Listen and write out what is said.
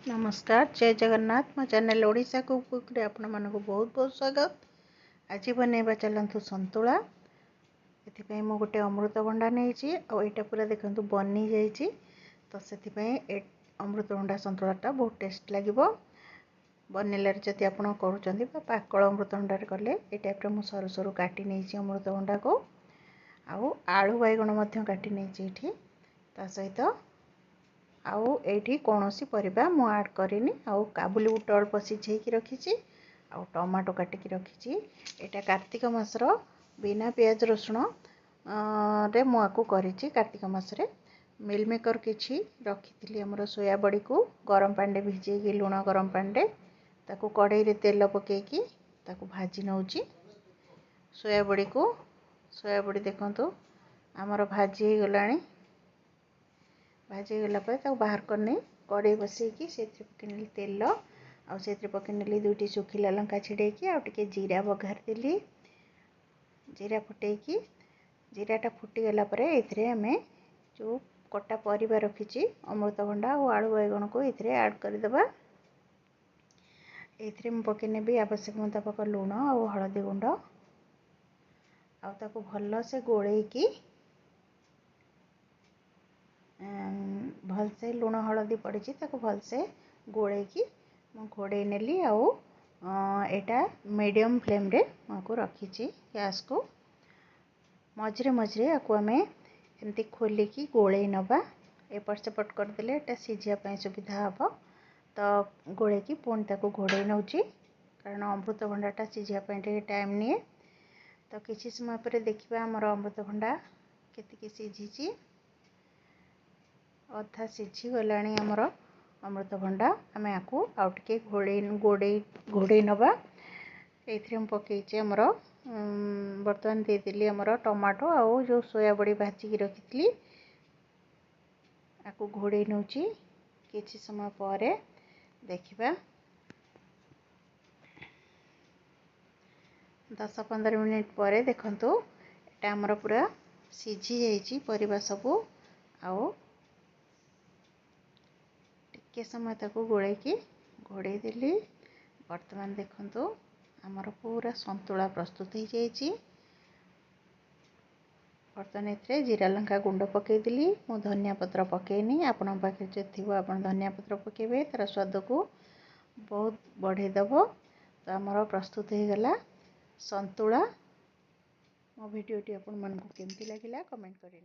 नमस्कार जय जगन्नाथ मो चैनल ओडिशा कुक रे आपण मानक बहुत बहुत स्वागत। आज बनैबा चलतु संतुला। ये मु गोटे अमृतभंडा नहीं आईटा पूरा देखु बनी जाइए तो से अमृतभंडा संतुलाटा बहुत टेस्ट लगे बनइले जदि आप पाकल अमृतभंडा कले ये टाइप मुझे सरू सरू काटी नहीं अमृतभंडा को आलू बैगण काटी नहीं ता सहित आउ एठी कौनसी परिबा मु ऐड करिनी आउ काबुली बुट अल्प सिझेकी रखी आउ टमाटो काटिकी रखी। एटा कार्तिक मासर बिना प्याज रसुण रे मु आकु करिछि। कार्तिक मासरे मिल मेकर किछि रखिथिली हमर सोया बड़ी को गरम पानी भिजेकी लुण गरम पानी ताकू कढ़ई रे तेल पकेकी ताकू भाजी नउछि। सोया बड़ी देखंतु हमर भाजी गलानी भाजी गला बाहर करनी कड़े बसैकी से पकईनी तेल आउ से पकईनी दुईटी सुखिला लंका छिड़ेकी आउ टिके जीरा बघार देली जीरा फुटेकी जीराटा फुटीगला आम जो कटा परिबा रखी अमृतभंडा और आलू बैगण को ये ऐड करदे। ये पकईनेबी आवश्यक मुताबक लुण और हलदी गुंड आउ भल से गोलैकी भलसे लुण हलदी पड़ी भलसे गोलैकी घोड़े नेली आउ एटा मीडियम फ्लेम रे को रखी गैस को मझे मझे आपको आम एमती खोलिकी गोले नवा एपट सेपट करदे एटा सीझापी सुविधा हम तो गोलैकी पुणी ताको घोड़े नौ कारण अमृतभंडाटा सीझापी टाइम निए तो किसी समय पर देखा आमर अमृतभंडा केतिकी सीझी अधा सीझी गला आमर अमृतभंडा आम आपको आउ टे घोड़े नवा ये पकईचे आमर बर्तमान देदेली आमर टमाटो आउ जो सोया बड़ी भाजिकी रखी आपको घोड़े नौ किसी समय पर देखा 10-15 मिनिट पर देखंतु एटा आमर पूरा सीझी जाइए परिबा सबू आउ टिके समय ताको गोलैकी घोड़े देली। वर्तमान देखंतु आमर पूरा संतुला प्रस्तुत हो जाइए। बर्तमान ये जीरा लंका गुंड पकईदेली मु धनिया पत्र पकईनी आपण पाखे जो थी आप धनिया पत्र पकेबे तार स्वाद को बहुत बढ़ेदेव। तो आमर प्रस्तुत हो गला संतुला। मो भिडियोटी आपण मानकु केमती लागिला कमेंट करें।